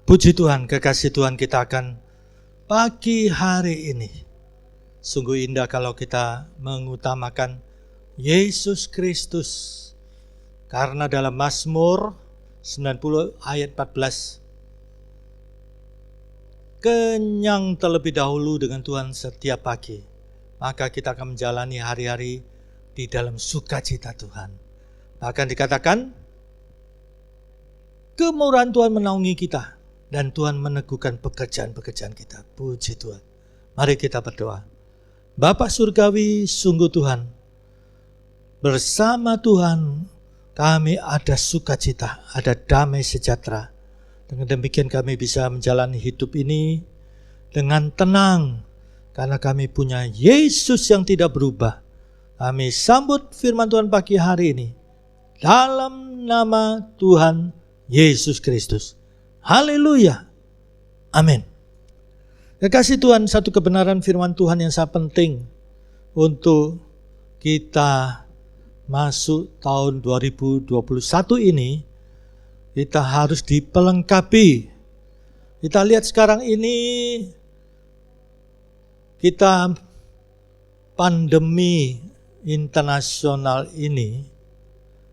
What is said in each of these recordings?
Puji Tuhan, kekasih Tuhan, kita akan pagi hari ini. Sungguh indah kalau kita mengutamakan Yesus Kristus. Karena dalam Mazmur 90 ayat 14, kenyang terlebih dahulu dengan Tuhan setiap pagi, maka kita akan menjalani hari-hari di dalam sukacita Tuhan. Bahkan dikatakan, kemurahan Tuhan menaungi kita, dan Tuhan meneguhkan pekerjaan-pekerjaan kita. Puji Tuhan. Mari kita berdoa. Bapa Surgawi, sungguh Tuhan, bersama Tuhan kami ada sukacita, ada damai sejahtera. Dengan demikian kami bisa menjalani hidup ini dengan tenang, karena kami punya Yesus yang tidak berubah. Kami sambut firman Tuhan pagi hari ini dalam nama Tuhan Yesus Kristus. Haleluya. Amin. Kekasih Tuhan, satu kebenaran firman Tuhan yang sangat penting untuk kita masuk tahun 2021 ini, kita harus dipelengkapi. Kita lihat sekarang ini, kita pandemi internasional ini,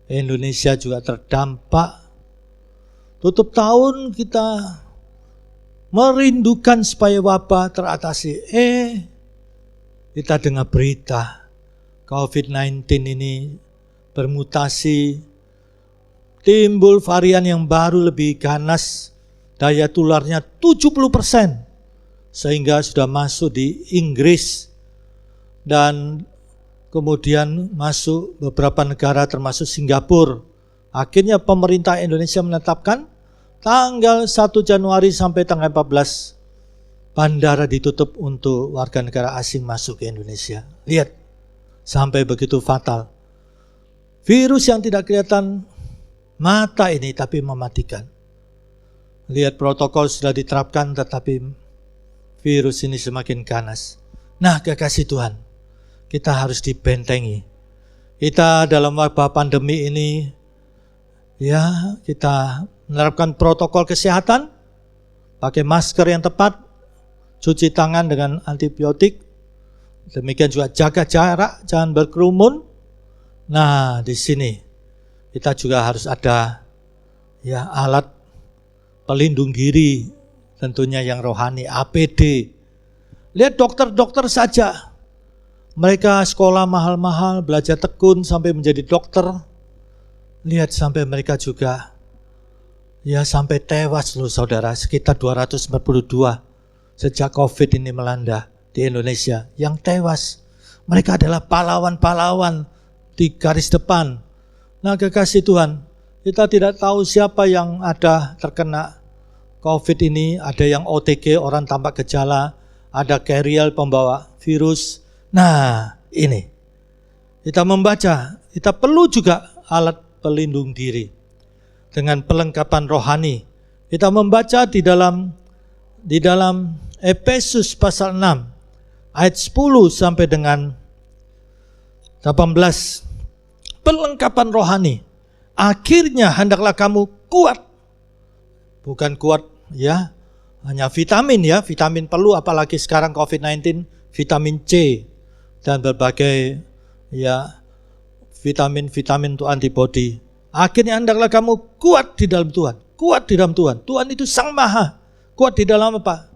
Indonesia juga terdampak. Tutup tahun kita merindukan supaya wabah teratasi. Kita dengar berita COVID-19 ini bermutasi, timbul varian yang baru lebih ganas, daya tularnya 70%, sehingga sudah masuk di Inggris dan kemudian masuk beberapa negara termasuk Singapura. Akhirnya pemerintah Indonesia menetapkan tanggal 1 Januari sampai tanggal 14 bandara ditutup untuk warga negara asing masuk ke Indonesia. Lihat, sampai begitu fatal. Virus yang tidak kelihatan mata ini tapi mematikan. Lihat, protokol sudah diterapkan tetapi virus ini semakin ganas. Nah, kekasih Tuhan, kita harus dibentengi. Kita dalam wabah pandemi ini, ya, kita menerapkan protokol kesehatan, pakai masker yang tepat, cuci tangan dengan antibiotik, demikian juga jaga jarak, jangan berkerumun. Nah, di sini kita juga harus ada ya alat pelindung diri, tentunya yang rohani, APD. Lihat dokter-dokter saja, mereka sekolah mahal-mahal, belajar tekun sampai menjadi dokter. Lihat sampai mereka juga ya sampai tewas loh saudara, sekitar 242 sejak COVID ini melanda di Indonesia yang tewas. Mereka adalah pahlawan-pahlawan di garis depan. Nah, kekasih Tuhan, kita tidak tahu siapa yang ada terkena COVID ini. Ada yang OTG, orang tanpa gejala, ada carrier pembawa virus. Nah, ini kita membaca, kita perlu juga alat pelindung diri dengan perlengkapan rohani. Kita membaca di dalam Efesus pasal 6 ayat 10 sampai dengan 18. Perlengkapan rohani. Akhirnya hendaklah kamu kuat. Bukan kuat ya hanya vitamin ya, vitamin perlu apalagi sekarang COVID-19, vitamin C dan berbagai ya vitamin untuk antibody. Akhirnya hendaklah kamu kuat di dalam Tuhan. Kuat di dalam Tuhan. Tuhan itu Sang Maha. Kuat di dalam apa?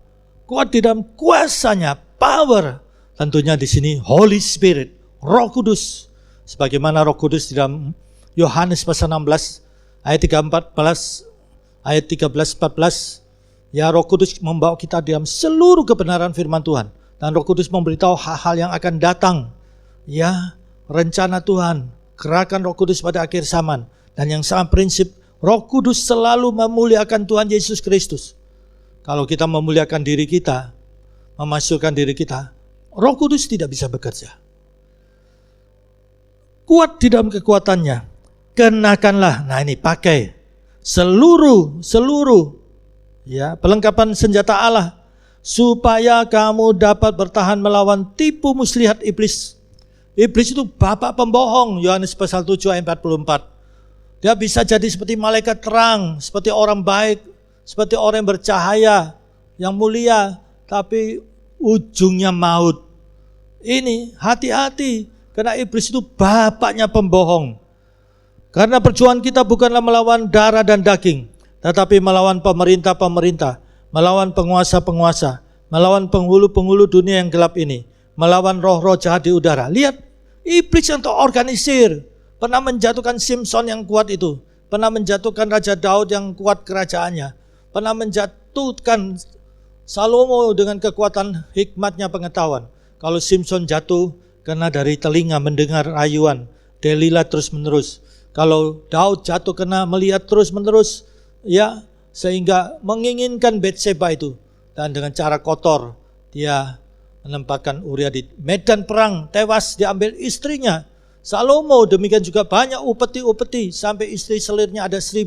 Kuat di dalam kuasanya, power. Tentunya di sini Holy Spirit, Roh Kudus. Sebagaimana Roh Kudus di dalam Yohanes pasal 16 ayat 13-14. Ya, Roh Kudus membawa kita dalam seluruh kebenaran firman Tuhan. Dan Roh Kudus memberitahu hal-hal yang akan datang. Ya, rencana Tuhan, gerakan Roh Kudus pada akhir zaman. Dan yang sangat prinsip, Roh Kudus selalu memuliakan Tuhan Yesus Kristus. Kalau kita memuliakan diri kita, memasukkan diri kita, Roh Kudus tidak bisa bekerja. Kuat di dalam kekuatannya, kenakanlah, nah ini pakai seluruh ya perlengkapan senjata Allah, supaya kamu dapat bertahan melawan tipu muslihat iblis. Iblis itu bapak pembohong, Yohanes pasal 7 ayat 44. Dia bisa jadi seperti malaikat terang, seperti orang baik, seperti orang yang bercahaya, yang mulia, tapi ujungnya maut. Ini hati-hati, karena iblis itu bapaknya pembohong. Karena perjuangan kita bukanlah melawan darah dan daging, tetapi melawan pemerintah-pemerintah, melawan penguasa-penguasa, melawan penghulu-penghulu dunia yang gelap ini, melawan roh-roh jahat di udara. Lihat, iblis yang terorganisir, pernah menjatuhkan Simson yang kuat itu, pernah menjatuhkan Raja Daud yang kuat kerajaannya, pernah menjatuhkan Salomo dengan kekuatan hikmatnya pengetahuan. Kalau Simson jatuh karena dari telinga mendengar rayuan Delila terus menerus. Kalau Daud jatuh karena melihat terus menerus, ya, sehingga menginginkan Batseba itu, dan dengan cara kotor dia menempatkan Uria di medan perang, tewas diambil istrinya. Salomo demikian juga banyak upeti-upeti sampai istri selirnya ada 1000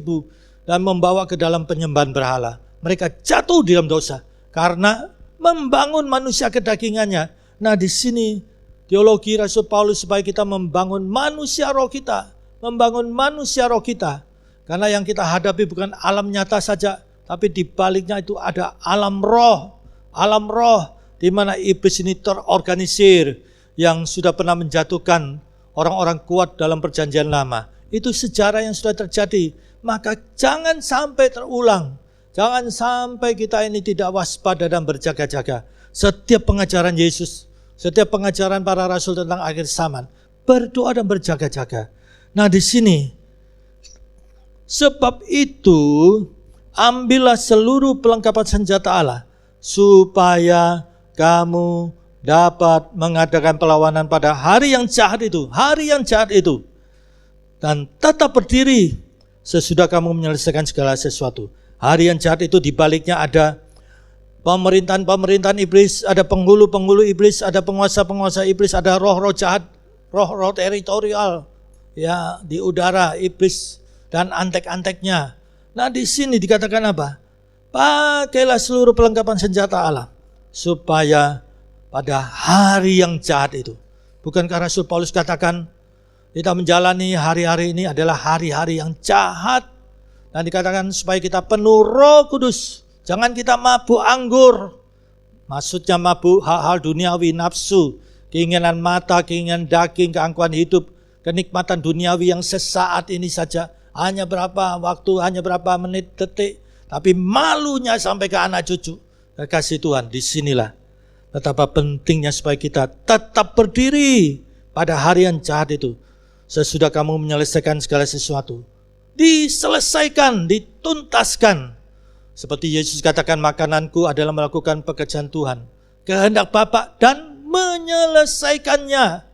dan membawa ke dalam penyembahan berhala. Mereka jatuh di dalam dosa karena membangun manusia kedagingannya. Nah, di sini teologi Rasul Paulus supaya kita membangun manusia roh kita, membangun manusia roh kita. Karena yang kita hadapi bukan alam nyata saja, tapi di baliknya itu ada alam roh di mana iblis ini terorganisir yang sudah pernah menjatuhkan orang-orang kuat dalam perjanjian lama. Itu sejarah yang sudah terjadi. Maka jangan sampai terulang. Jangan sampai kita ini tidak waspada dan berjaga-jaga. Setiap pengajaran Yesus, setiap pengajaran para rasul tentang akhir zaman, berdoa dan berjaga-jaga. Nah, di sini, sebab itu ambillah seluruh perlengkapan senjata Allah supaya kamu dapat mengadakan perlawanan pada hari yang jahat itu, dan tetap berdiri sesudah kamu menyelesaikan segala sesuatu. Hari yang jahat itu dibaliknya ada pemerintahan-pemerintahan iblis, ada penghulu-penghulu iblis, ada penguasa-penguasa iblis, ada roh-roh jahat, roh-roh teritorial, ya, di udara iblis dan antek-anteknya. Nah, di sini dikatakan apa? Pakailah seluruh perlengkapan senjata Allah supaya pada hari yang jahat itu. Bukankah Rasul Paulus katakan kita menjalani hari-hari ini adalah hari-hari yang jahat, dan dikatakan supaya kita penuh Roh Kudus. Jangan kita mabuk anggur. Maksudnya mabuk hal-hal duniawi, nafsu, keinginan mata, keinginan daging, keangkuhan hidup, kenikmatan duniawi yang sesaat ini saja. Hanya berapa waktu, hanya berapa menit, detik. Tapi malunya sampai ke anak cucu. Kasih Tuhan, disinilah betapa pentingnya supaya kita tetap berdiri pada hari yang jahat itu. Sesudah kamu menyelesaikan segala sesuatu, diselesaikan, dituntaskan. Seperti Yesus katakan, makananku adalah melakukan pekerjaan Tuhan, kehendak Bapa, dan menyelesaikannya.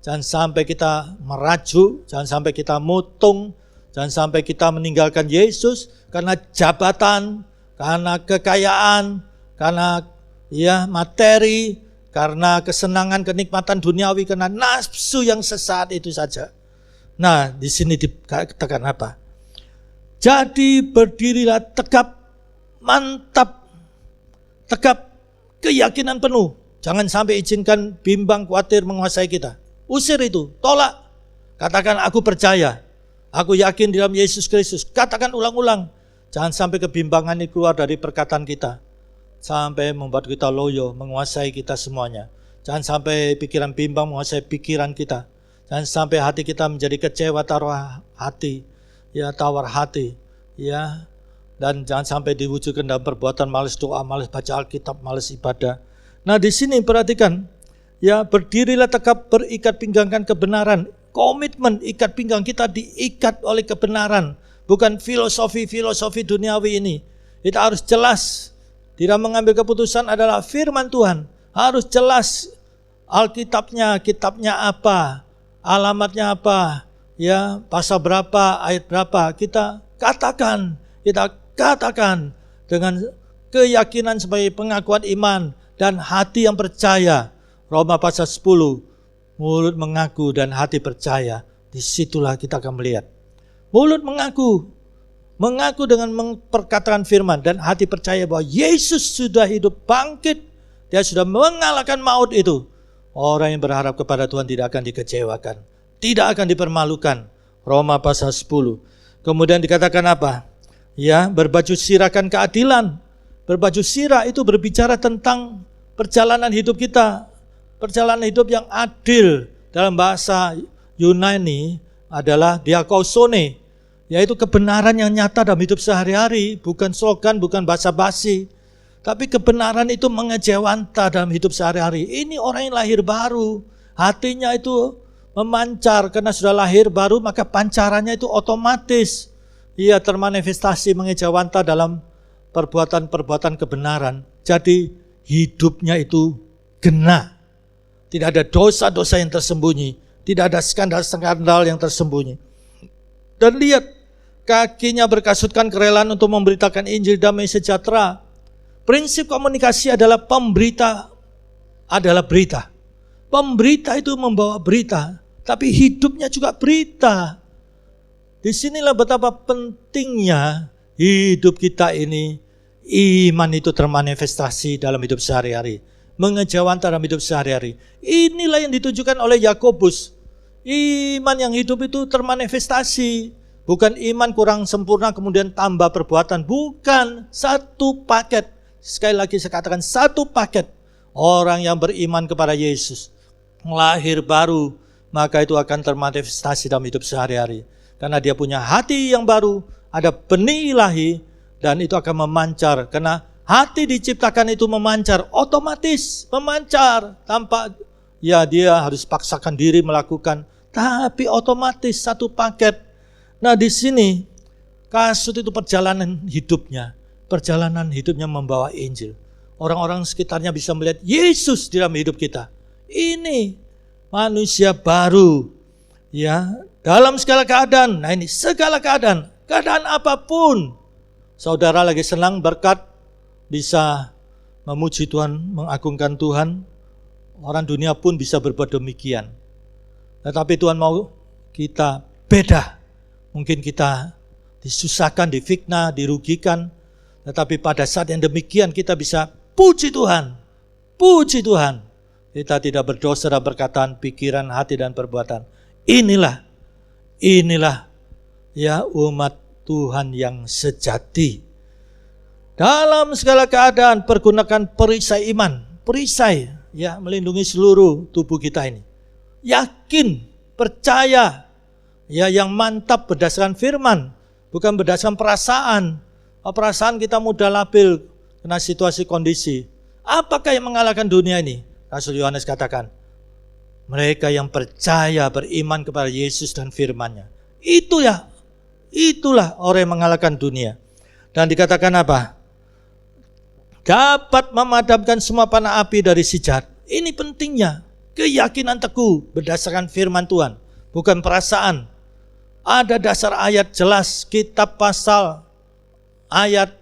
Jangan sampai kita merajuk, jangan sampai kita mutung, jangan sampai kita meninggalkan Yesus karena jabatan, karena kekayaan, karena materi, karena kesenangan, kenikmatan duniawi, karena nafsu yang sesaat itu saja. Nah, di sini dikatakan apa? Jadi berdirilah tegap, mantap, tegap, keyakinan penuh. Jangan sampai izinkan bimbang, khawatir menguasai kita. Usir itu, tolak. Katakan aku percaya, aku yakin dalam Yesus Kristus. Katakan ulang-ulang. Jangan sampai kebimbangan ini keluar dari perkataan kita, sampai membuat kita loyo, menguasai kita semuanya. Jangan sampai pikiran bimbang menguasai pikiran kita. Jangan sampai hati kita menjadi kecewa, tawar hati, dan jangan sampai diwujudkan dalam perbuatan malas doa, malas baca Alkitab, malas ibadah. Nah, di sini perhatikan, berdirilah tegap, berikat pinggangkan kebenaran. Komitmen, ikat pinggang kita diikat oleh kebenaran, bukan filosofi duniawi ini. Kita harus jelas. Tidak mengambil keputusan adalah firman Tuhan. Harus jelas Alkitabnya, kitabnya apa, alamatnya apa, pasal berapa, ayat berapa. Kita katakan dengan keyakinan sebagai pengakuan iman dan hati yang percaya. Roma pasal 10, mulut mengaku dan hati percaya. Disitulah kita akan melihat. Mulut mengaku dengan memperkatakan firman, dan hati percaya bahwa Yesus sudah hidup bangkit. Dia sudah mengalahkan maut itu. Orang yang berharap kepada Tuhan tidak akan dikecewakan, tidak akan dipermalukan. Roma pasal 10. Kemudian dikatakan apa? Ya, berbaju sirahkan keadilan. Berbaju sirah itu berbicara tentang perjalanan hidup kita. Perjalanan hidup yang adil. Dalam bahasa Yunani adalah diakosone, yaitu kebenaran yang nyata dalam hidup sehari-hari, bukan slogan, bukan basa-basi. Tapi kebenaran itu mengejawanta dalam hidup sehari-hari. Ini orang yang lahir baru, hatinya itu memancar karena sudah lahir baru, maka pancarannya itu otomatis. Ia termanifestasi mengejawanta dalam perbuatan-perbuatan kebenaran. Jadi hidupnya itu genah. Tidak ada dosa-dosa yang tersembunyi. Tidak ada skandal-skandal yang tersembunyi. Dan lihat, kakinya berkasutkan kerelaan untuk memberitakan Injil damai sejahtera. Prinsip komunikasi adalah pemberita adalah berita. Pemberita itu membawa berita, tapi hidupnya juga berita. Disinilah betapa pentingnya hidup kita ini, iman itu termanifestasi dalam hidup sehari-hari, mengejawanta dalam hidup sehari-hari. Inilah yang ditujukan oleh Yakobus. Iman yang hidup itu termanifestasi, bukan iman kurang sempurna kemudian tambah perbuatan, bukan, satu paket. Sekali lagi saya katakan satu paket. Orang yang beriman kepada Yesus, lahir baru, maka itu akan termanifestasi dalam hidup sehari-hari. Karena dia punya hati yang baru, ada benih ilahi, dan itu akan memancar. Karena hati diciptakan itu memancar, otomatis memancar. Tanpa ya dia harus paksakan diri melakukan, tapi otomatis satu paket. Nah di sini kasut itu perjalanan hidupnya. Perjalanan hidupnya membawa Injil. Orang-orang sekitarnya bisa melihat Yesus di dalam hidup kita. Ini manusia baru. Ya, dalam segala keadaan. Nah ini segala keadaan. Keadaan apapun. Saudara lagi senang berkat, bisa memuji Tuhan, mengagungkan Tuhan. Orang dunia pun bisa berbuat demikian. Tetapi Tuhan mau kita beda. Mungkin kita disusahkan, difitnah, dirugikan. Tetapi pada saat yang demikian kita bisa puji Tuhan. Puji Tuhan. Kita tidak berdosa dalam perkataan, pikiran, hati, dan perbuatan. Inilah ya umat Tuhan yang sejati. Dalam segala keadaan pergunakan perisai iman. Perisai ya melindungi seluruh tubuh kita ini. Yakin, percaya ya yang mantap berdasarkan firman, bukan berdasarkan perasaan. Perasaan kita mudah labil kena situasi kondisi. Apakah yang mengalahkan dunia ini? Rasul Yohanes katakan, mereka yang percaya beriman kepada Yesus dan firman-Nya. Itulah orang yang mengalahkan dunia. Dan dikatakan apa? Dapat memadamkan semua panah api dari si jahat. Ini pentingnya. Keyakinan teguh berdasarkan firman Tuhan. Bukan perasaan. Ada dasar ayat jelas, kitab pasal, ayat.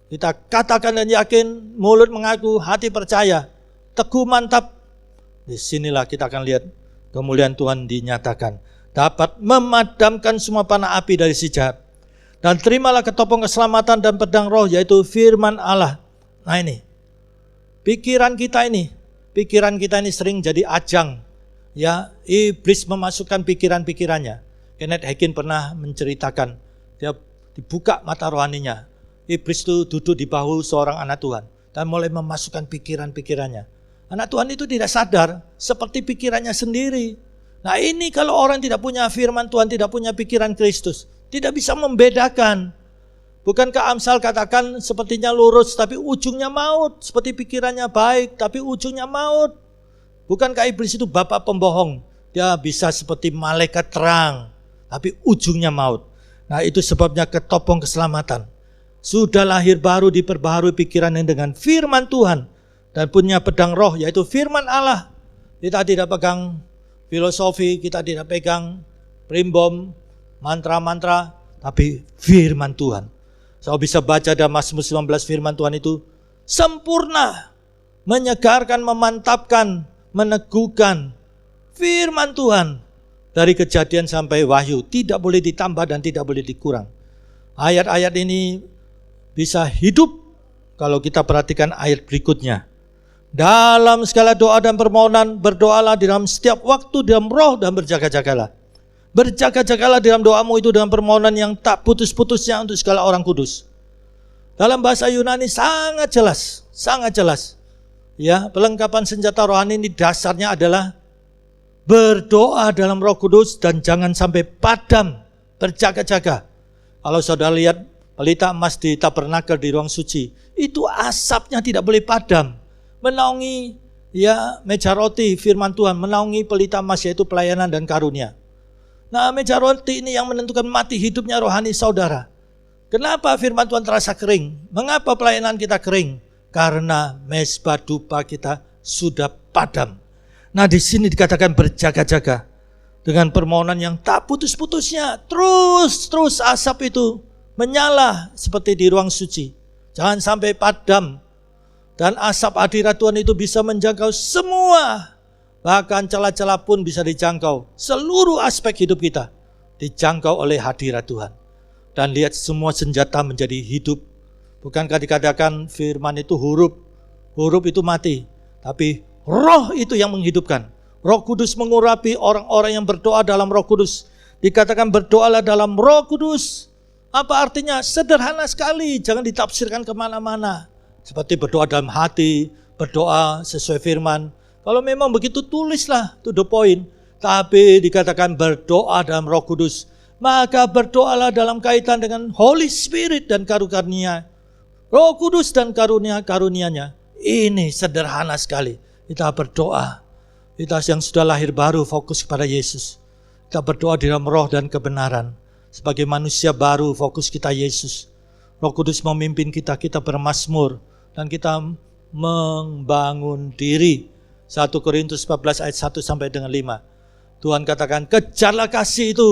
Kita katakan dan yakin, mulut mengaku, hati percaya. Teguh mantap. Disinilah kita akan lihat kemuliaan Tuhan dinyatakan. Dapat memadamkan semua panah api dari si jahat. Dan terimalah ketopong keselamatan dan pedang roh, yaitu firman Allah. Nah ini, pikiran kita ini sering jadi ajang. Ya, iblis memasukkan pikiran-pikirannya. Kenneth Hagin pernah menceritakan, dia dibuka mata rohaninya. Iblis itu duduk di bahu seorang anak Tuhan dan mulai memasukkan pikiran-pikirannya. Anak Tuhan itu tidak sadar seperti pikirannya sendiri. Nah ini kalau orang tidak punya firman Tuhan, tidak punya pikiran Kristus, tidak bisa membedakan. Bukankah Amsal katakan sepertinya lurus tapi ujungnya maut, seperti pikirannya baik tapi ujungnya maut. Bukankah iblis itu bapa pembohong? Dia bisa seperti malaikat terang tapi ujungnya maut. Nah itu sebabnya ketopong keselamatan. Sudah lahir baru diperbaharui pikirannya dengan firman Tuhan. Dan punya pedang roh yaitu firman Allah. Kita tidak pegang filosofi, kita tidak pegang primbom, mantra-mantra, tapi firman Tuhan. Saya bisa baca dalam Mazmur 19 firman Tuhan itu sempurna, menyegarkan, memantapkan, meneguhkan. Firman Tuhan dari Kejadian sampai Wahyu tidak boleh ditambah dan tidak boleh dikurang. Ayat-ayat ini bisa hidup kalau kita perhatikan ayat berikutnya. Dalam segala doa dan permohonan berdoalah di dalam setiap waktu dalam roh dan berjaga-jagalah. Berjaga-jagalah dalam doamu itu dengan permohonan yang tak putus-putusnya untuk segala orang kudus. Dalam bahasa Yunani sangat jelas. Ya, pelengkapan senjata rohani ini dasarnya adalah berdoa dalam Roh Kudus dan jangan sampai padam, berjaga-jaga. Kalau saudara lihat pelita emas di tabernakel di ruang suci, itu asapnya tidak boleh padam. Menaungi ya meja roti firman Tuhan, menaungi pelita emas yaitu pelayanan dan karunia. Nah, meja roti ini yang menentukan mati hidupnya rohani saudara. Kenapa firman Tuhan terasa kering? Mengapa pelayanan kita kering? Karena mezbah dupa kita sudah padam. Nah, di sini dikatakan berjaga-jaga dengan permohonan yang tak putus-putusnya. Terus asap itu menyala seperti di ruang suci. Jangan sampai padam. Dan asap hadirat Tuhan itu bisa menjangkau semua. Bahkan celah-celah pun bisa dijangkau. Seluruh aspek hidup kita dijangkau oleh hadirat Tuhan. Dan lihat semua senjata menjadi hidup. Bukankah dikatakan firman itu huruf itu mati. Tapi roh itu yang menghidupkan. Roh Kudus mengurapi orang-orang yang berdoa dalam Roh Kudus. Dikatakan berdoalah dalam Roh Kudus. Apa artinya? Sederhana sekali. Jangan ditafsirkan kemana-mana. Seperti berdoa dalam hati, berdoa sesuai firman. Kalau memang begitu tulislah, to the point. Tapi dikatakan berdoa dalam Roh Kudus. Maka berdoalah dalam kaitan dengan Holy Spirit dan karunia. Roh Kudus dan karunia-karunianya. Ini sederhana sekali. Kita berdoa. Kita yang sudah lahir baru fokus kepada Yesus. Kita berdoa di dalam roh dan kebenaran. Sebagai manusia baru fokus kita Yesus. Roh Kudus memimpin kita bermazmur. Dan kita membangun diri. 1 Korintus 14 ayat 1 sampai dengan 5. Tuhan katakan kejarlah kasih itu.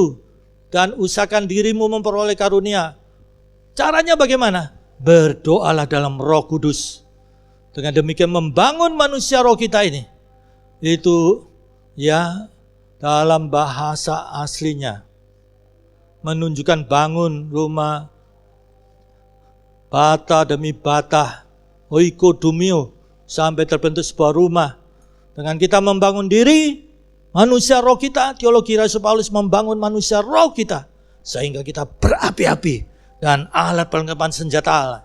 Dan usahakan dirimu memperoleh karunia. Caranya bagaimana? Berdoalah dalam Roh Kudus. Dengan demikian membangun manusia roh kita ini. Itu ya dalam bahasa aslinya. Menunjukkan bangun rumah. Bata demi bata. Oikodomio. Sampai terbentuk sebuah rumah. Dengan kita membangun diri. Manusia roh kita. Teologi Rasul Paulus membangun manusia roh kita. Sehingga kita berapi-api. Dan alat perlengkapan senjata Allah.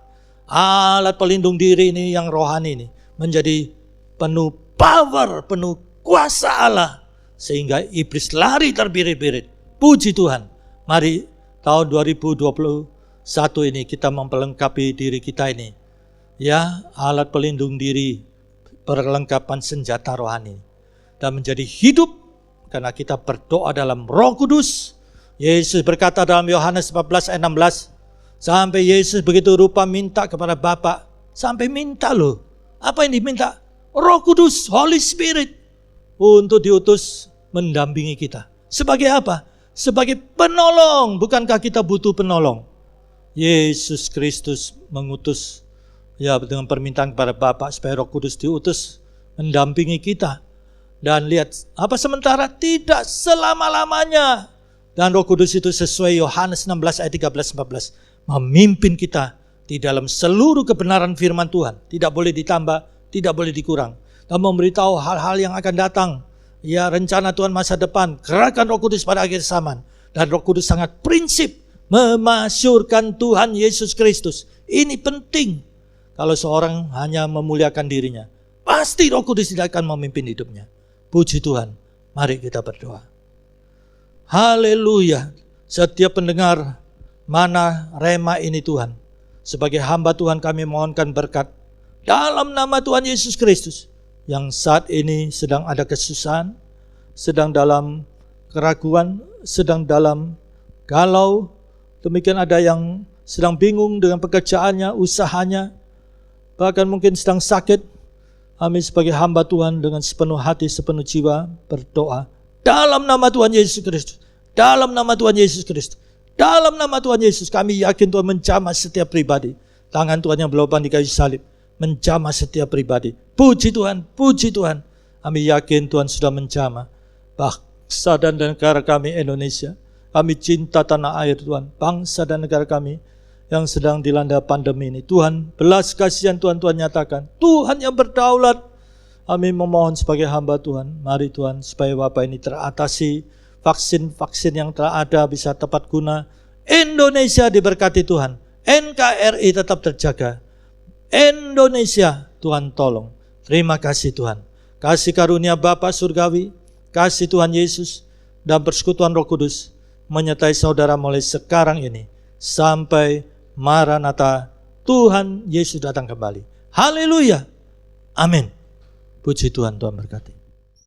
Alat pelindung diri ini yang rohani ini. Menjadi penuh power, penuh kuasa Allah. Sehingga iblis lari terbirit-birit. Puji Tuhan. Mari tahun 2021 ini kita memperlengkapi diri kita ini. Ya, alat pelindung diri. Perlengkapan senjata rohani. Dan menjadi hidup. Karena kita berdoa dalam Roh Kudus. Yesus berkata dalam Yohanes 14 ayat 16. Sampai Yesus begitu rupa minta kepada Bapa. Sampai minta loh. Apa yang diminta? Roh Kudus, Holy Spirit. Untuk diutus mendampingi kita. Sebagai apa? Sebagai penolong. Bukankah kita butuh penolong? Yesus Kristus mengutus. Ya, dengan permintaan kepada Bapa. Supaya Roh Kudus diutus mendampingi kita. Dan lihat, apa sementara? Tidak selama-lamanya. Dan Roh Kudus itu sesuai Yohanes 16 ayat 13-14. Memimpin kita di dalam seluruh kebenaran firman Tuhan. Tidak boleh ditambah, tidak boleh dikurang. Dan memberitahu hal-hal yang akan datang. Ya, rencana Tuhan masa depan. Gerakan Roh Kudus pada akhir zaman. Dan Roh Kudus sangat prinsip. Memasyurkan Tuhan Yesus Kristus. Ini penting. Kalau seorang hanya memuliakan dirinya. Pasti Roh Kudus tidak akan memimpin hidupnya. Puji Tuhan. Mari kita berdoa. Haleluya. Setiap pendengar mana rema ini Tuhan. Sebagai hamba Tuhan kami mohonkan berkat. Dalam nama Tuhan Yesus Kristus. Yang saat ini sedang ada kesusahan. Sedang dalam keraguan. Sedang dalam galau. Demikian ada yang sedang bingung dengan pekerjaannya, usahanya. Bahkan mungkin sedang sakit. Kami sebagai hamba Tuhan dengan sepenuh hati, sepenuh jiwa berdoa. Dalam nama Tuhan Yesus Kristus. Dalam nama Tuhan Yesus Kristus. Dalam nama Tuhan Yesus kami yakin Tuhan menjamah setiap pribadi. Tangan Tuhan yang berlubang di kayu salib menjamah setiap pribadi. Puji Tuhan, puji Tuhan. Kami yakin Tuhan sudah menjamah bangsa dan negara kami Indonesia. Kami cinta tanah air Tuhan. Bangsa dan negara kami yang sedang dilanda pandemi ini. Tuhan, belas kasihan Tuhan nyatakan. Tuhan yang berdaulat. Kami memohon sebagai hamba Tuhan. Mari Tuhan supaya wabah ini teratasi. vaksin-vaksin yang telah ada bisa tepat guna. Indonesia diberkati Tuhan. NKRI tetap terjaga. Indonesia, Tuhan tolong. Terima kasih Tuhan. Kasih karunia Bapa Surgawi, kasih Tuhan Yesus, dan persekutuan Roh Kudus menyertai saudara mulai sekarang ini sampai Maranatha, Tuhan Yesus datang kembali. Haleluya. Amin. Puji Tuhan, Tuhan berkati.